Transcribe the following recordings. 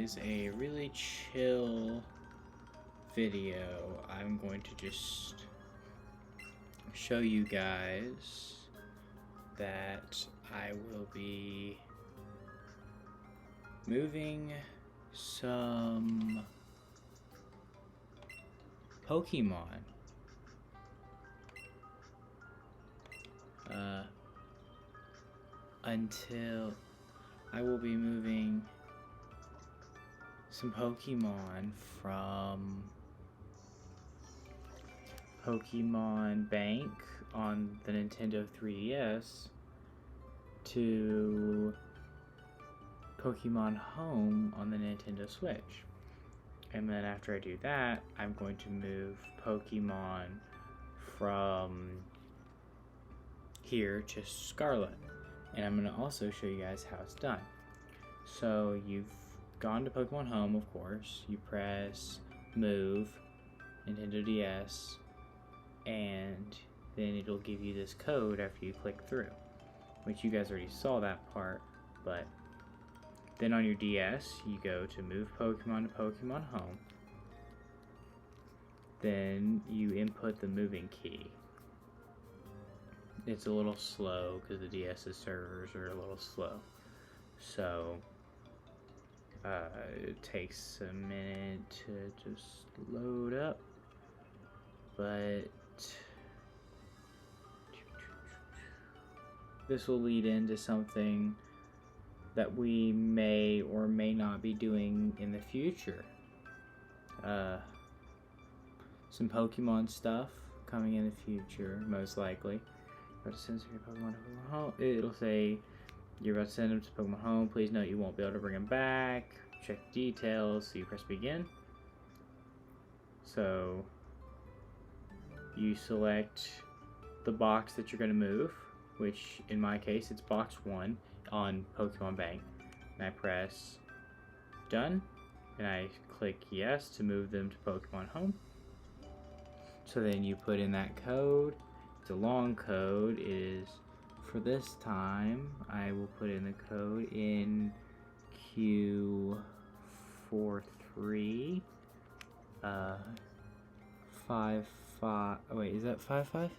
is a really chill video. I'm going to just show you guys that I will be moving some Pokemon. Until I will be moving some Pokemon from Pokemon Bank on the Nintendo 3DS to Pokemon Home on the Nintendo Switch. And then after I do that, I'm going to move Pokemon from here to Scarlet. And I'm going to also show you guys how it's done. So you've gone to Pokemon Home, of course. You press Move, Nintendo DS, and then it'll give you this code after you click through, which you guys already saw that part. But then on your DS, you go to Move Pokemon to Pokemon Home. Then you input the moving key. It's a little slow because the DS's servers are a little slow. So it takes a minute to just load up. But this will lead into something that we may or may not be doing in the future. Some Pokemon stuff coming in the future, most likely. About to send your Pokemon to Pokemon Home. It'll say you're about to send them to Pokemon Home. Please note you won't be able to bring them back. Check details. So you press begin. So you select the box that you're going to move, which in my case it's box 1 on Pokemon Bank. And I press done, and I click yes to move them to Pokemon Home. So then you put in that code. It's a long code. It is, for this time, I will put in the code in Q43 55. Oh wait, is that 55?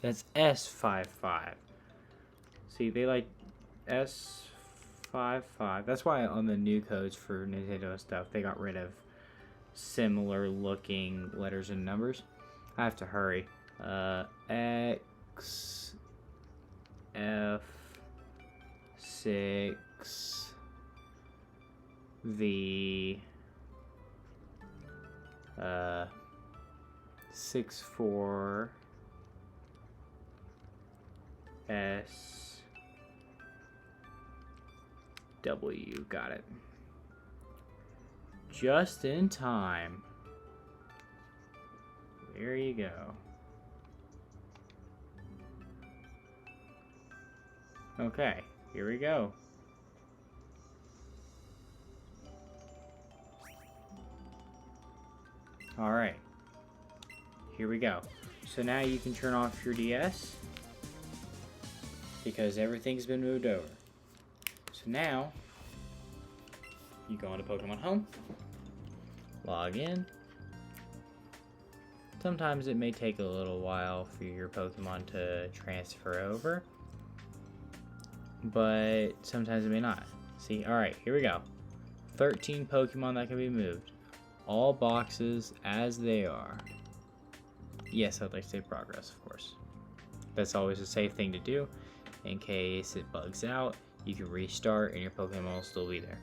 That's S55. See, they like S55. That's why on the new codes for Nintendo stuff, they got rid of similar looking letters and numbers. I have to hurry. X F 6 V 64 S W. Got it. Just in time. There you go. Okay, here we go. Alright. Here we go. So now you can turn off your DS because everything's been moved over. So now you go into Pokemon Home, log in. Sometimes it may take a little while for your Pokemon to transfer over, but sometimes it may not. See, alright, here we go. 13 Pokemon that can be moved. All boxes as they are. Yes, I'd like to say progress, of course. That's always a safe thing to do. In case it bugs out, you can restart and your Pokemon will still be there.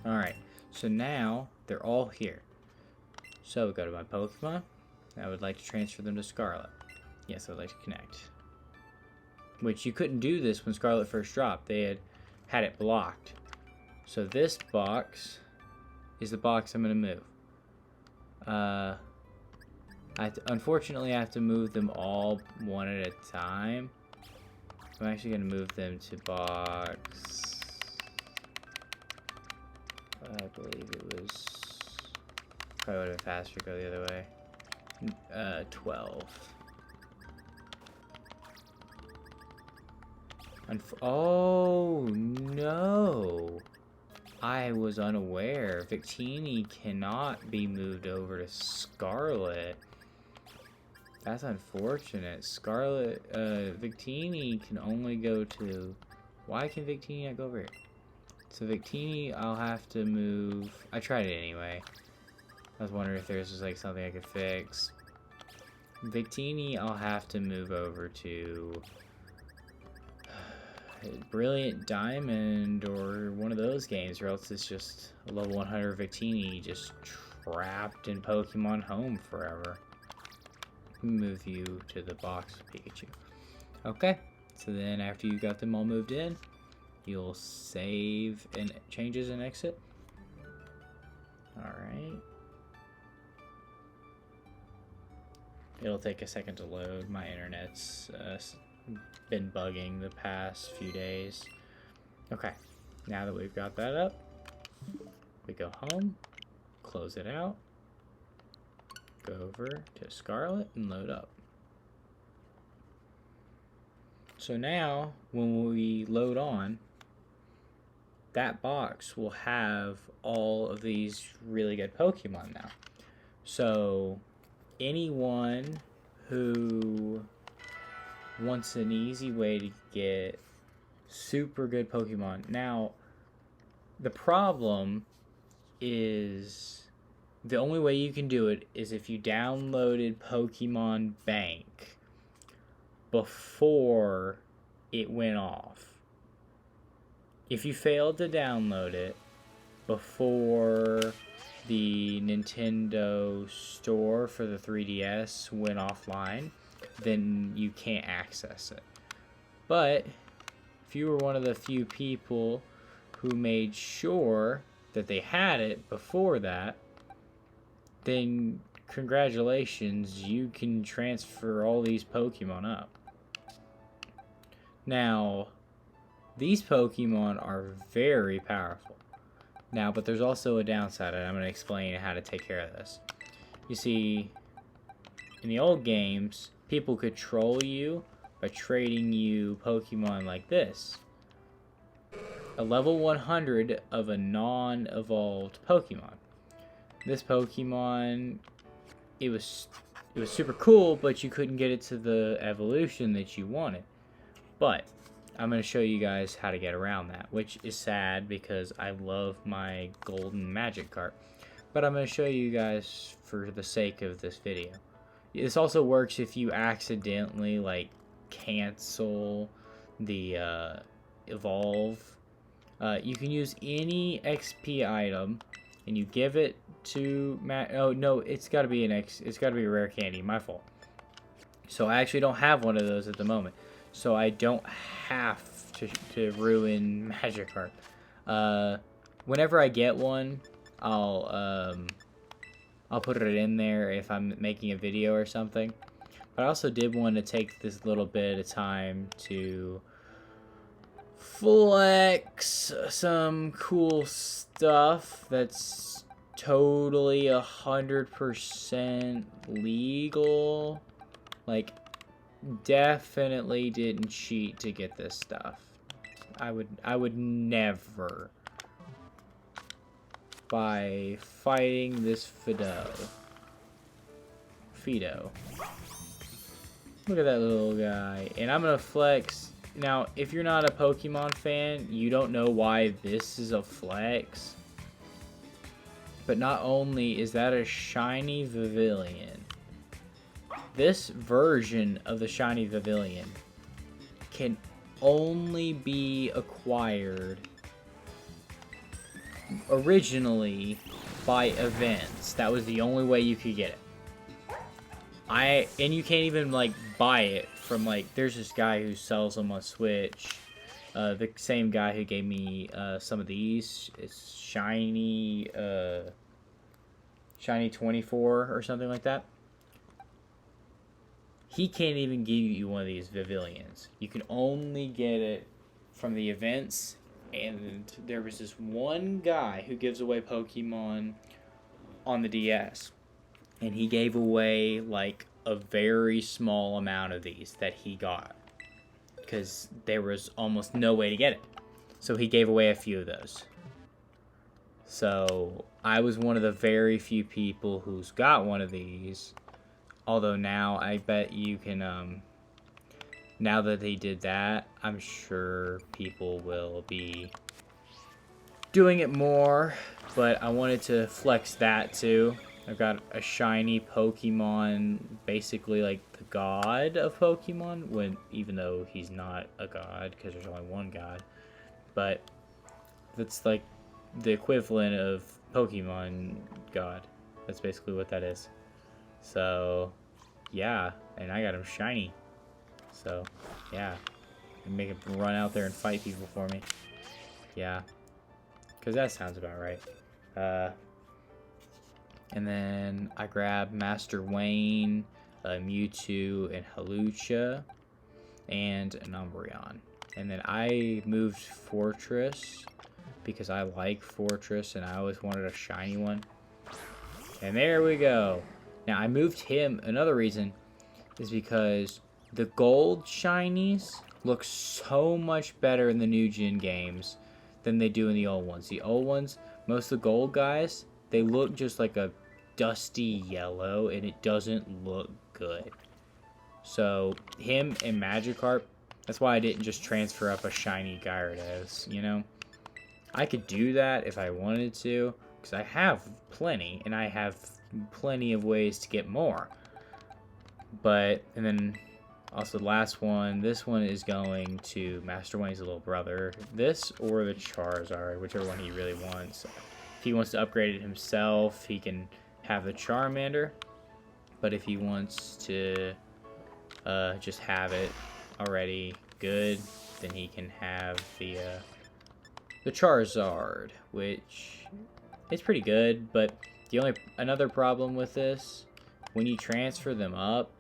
Alright, so now they're all here. So we go to my Pokemon. I would like to transfer them to Scarlet. Yes, I would like to connect. Which you couldn't do this when Scarlet first dropped. They had it blocked. So this box is the box I'm going to move. Unfortunately, I have to move them all one at a time. I'm actually going to move them to box... I believe it was... Probably would have been faster to go the other way. 12. Oh, no. I was unaware. Victini cannot be moved over to Scarlet. That's unfortunate. Scarlet, Victini can only go to... Why can Victini not go over here? So Victini, I'll have to move... I tried it anyway. I was wondering if there's just like something I could fix. Victini, I'll have to move over to... Brilliant Diamond or one of those games, or else it's just a level 100 Victini just trapped in Pokemon Home forever. Move you to the box with Pikachu. Okay, so then after you got them all moved in, you'll save and changes and exit. Alright. It'll take a second to load. My internet's been bugging the past few days. Okay, now that we've got that up, we go home, close it out, go over to Scarlet and load up. So now when we load on, that box will have all of these really good Pokemon now. So anyone who wants an easy way to get super good Pokemon. Now, the problem is the only way you can do it is if you downloaded Pokemon Bank before it went off. If you failed to download it before the Nintendo store for the 3DS went offline, then you can't access it. But if you were one of the few people who made sure that they had it before that, then congratulations, you can transfer all these Pokemon up. Now, these Pokemon are very powerful. Now, but there's also a downside, and I'm going to explain how to take care of this. You see, in the old games, people could troll you by trading you Pokemon like this. A level 100 of a non-evolved Pokemon. This Pokemon, it was super cool, but you couldn't get it to the evolution that you wanted. But I'm going to show you guys how to get around that, which is sad because I love my golden Magikarp. But I'm going to show you guys for the sake of this video. This also works if you accidentally like cancel the evolve. You can use any XP item and you give it to oh no, it's got to be a rare candy. My fault. So I actually don't have one of those at the moment. So I don't have to ruin Magikarp. Whenever I get one, I'll put it in there if I'm making a video or something. But I also did want to take this little bit of time to flex some cool stuff that's totally 100% legal. Like, definitely didn't cheat to get this stuff. I would never. By fighting this Fidough. Look at that little guy. And I'm gonna flex. Now, if you're not a Pokemon fan, you don't know why this is a flex. But not only is that a shiny Vivillon, this version of the shiny Vivillon can only be acquired originally by events. That was the only way you could get it. And you can't even like buy it from like, there's this guy who sells them on Switch. The same guy who gave me some of these. It's shiny 24 or something like that. He can't even give you one of these Vivillons. You can only get it from the events. And there was this one guy who gives away Pokemon on the DS. And he gave away like a very small amount of these that he got. Because there was almost no way to get it. So he gave away a few of those. So I was one of the very few people who's got one of these. Although now I bet you can, now that they did that, I'm sure people will be doing it more. But I wanted to flex that too. I've got a shiny Pokemon, basically like the god of Pokemon, even though he's not a god because there's only one god. But that's like the equivalent of Pokemon God. That's basically what that is. So, yeah, and I got him shiny. So, yeah, and make him run out there and fight people for me. Yeah, because that sounds about right. And then I grabbed Master Wayne, Mewtwo, and Hawlucha, and an Umbreon. And then I moved Fortress because I like Fortress and I always wanted a shiny one. And there we go. Now I moved him. Another reason is because the gold shinies look so much better in the new gen games than they do in the old ones. The old ones, most of the gold guys, they look just like a dusty yellow and it doesn't look good. So him and Magikarp, that's why I didn't just transfer up a shiny Gyarados, you know? I could do that if I wanted to, because I have plenty, and I have plenty of ways to get more. But, and then also the last one, this one is going to Master Wayne's little brother. This or the Charizard, whichever one he really wants. If he wants to upgrade it himself, he can have the Charmander. But if he wants to just have it already good, then he can have the Charizard, which is pretty good, but another problem with this, when you transfer them up,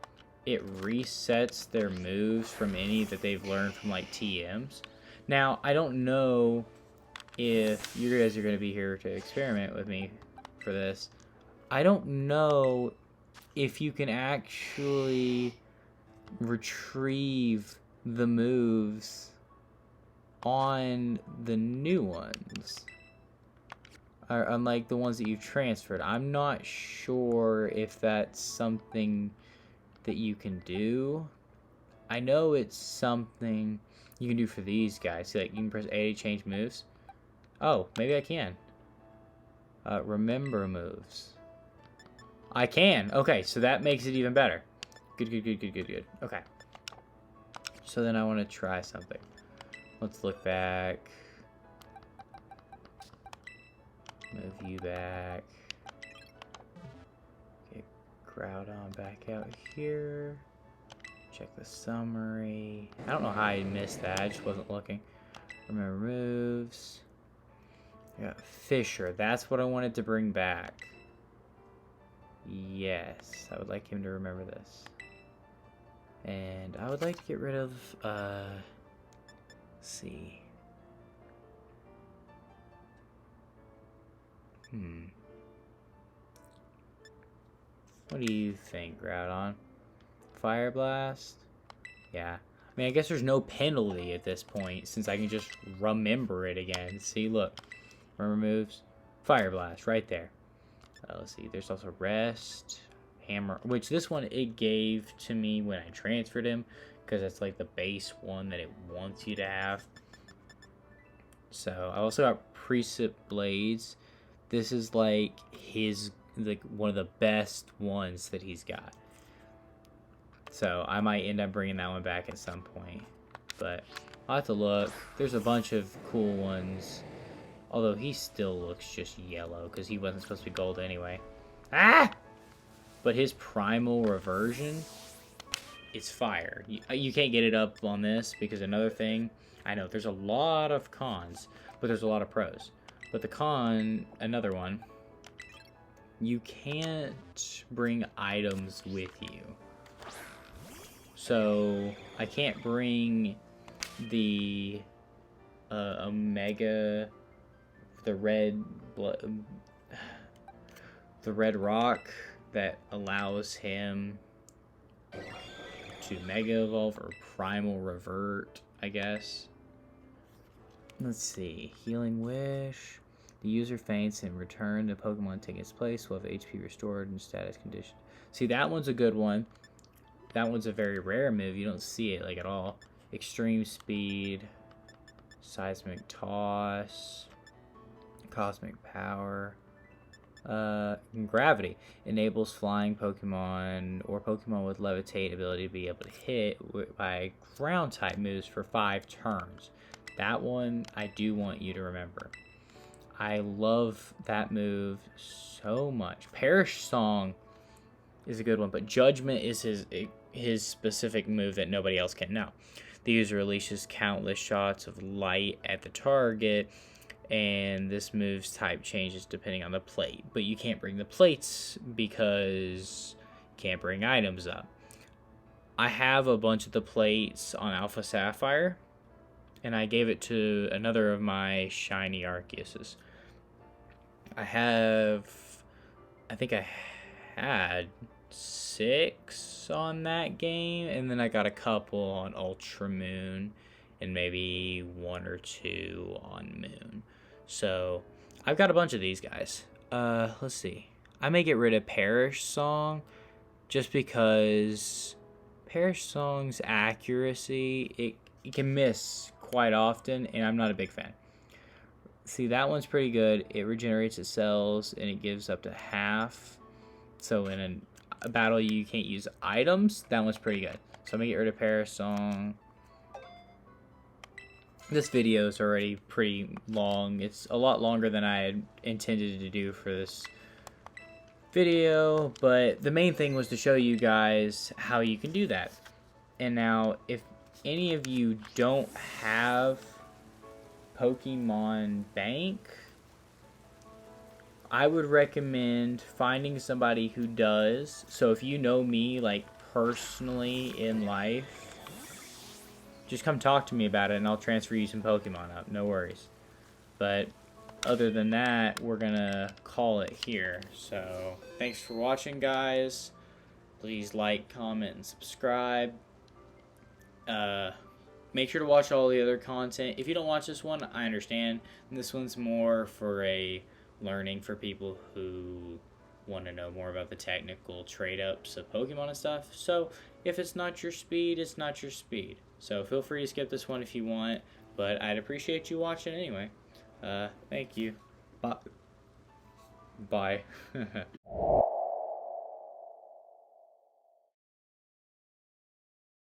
it resets their moves from any that they've learned from like TMs. Now, I don't know if you guys are going to be here to experiment with me for this. I don't know if you can actually retrieve the moves on the new ones, or unlike the ones that you've transferred. I'm not sure if that's something that you can do. I know it's something you can do for these guys. See, like, you can press A to change moves. Oh, maybe I can. Remember moves. I can. Okay, so that makes it even better. Good. Okay. So then I want to try something. Let's look back. Move you back. Get Groudon back out here. Check the summary. I don't know how I missed that. I just wasn't looking. Remember moves. I got Fisher. That's what I wanted to bring back. Yes, I would like him to remember this. And I would like to get rid of, let's see. What do you think, Groudon? Fire Blast? Yeah. I mean, I guess there's no penalty at this point, since I can just remember it again. See, look. Remember moves? Fire Blast, right there. Let's see, there's also Rest, Hammer, which this one it gave to me when I transferred him, because that's like the base one that it wants you to have. So I also got Precip Blades. This is like one of the best ones that he's got. So I might end up bringing that one back at some point, but I'll have to look. There's a bunch of cool ones. Although he still looks just yellow, because he wasn't supposed to be gold anyway. Ah! But his primal reversion is fire. You can't get it up on this, because another thing, I know, there's a lot of cons, but there's a lot of pros. But the con, another one, you can't bring items with you. So, I can't bring the Omega... the red rock that allows him to Mega Evolve or Primal Revert, I guess. Let's see. Healing Wish. The user faints and return the Pokemon taking its place will have HP restored in status condition. See, that one's a good one. That one's a very rare move. You don't see it like at all. Extreme speed, seismic toss, cosmic power. Gravity enables flying Pokemon or Pokemon with levitate ability to be able to hit by ground type moves for 5 turns. That one I do want you to remember. I love that move so much. Perish Song is a good one, but Judgment is his specific move that nobody else can know. The user releases countless shots of light at the target, and this move's type changes depending on the plate. But you can't bring the plates because you can't bring items up. I have a bunch of the plates on Alpha Sapphire, and I gave it to another of my shiny Arceuses. I think I had 6 on that game, and then I got a couple on Ultra Moon, and maybe 1 or 2 on Moon. So I've got a bunch of these guys. Let's see. I may get rid of Perish Song just because Perish Song's accuracy, it can miss quite often, and I'm not a big fan. See, that one's pretty good. It regenerates its cells, and it gives up to half. So in a battle you can't use items, that one's pretty good. So I'm going to get rid of Perish Song. This video is already pretty long. It's a lot longer than I had intended to do for this video, but the main thing was to show you guys how you can do that. And now, if any of you don't have Pokemon Bank, I would recommend finding somebody who does. So if you know me, like, personally in life, just come talk to me about it and I'll transfer you some Pokemon up. No worries. But other than that, we're gonna call it here. So thanks for watching, guys. Please like, comment, and subscribe. Make sure to watch all the other content. If you don't watch this one, I understand. This one's more for a learning for people who want to know more about the technical trade-ups of Pokemon and stuff. So if it's not your speed, it's not your speed. So feel free to skip this one if you want, but I'd appreciate you watching anyway. Thank you. Bye. Bye.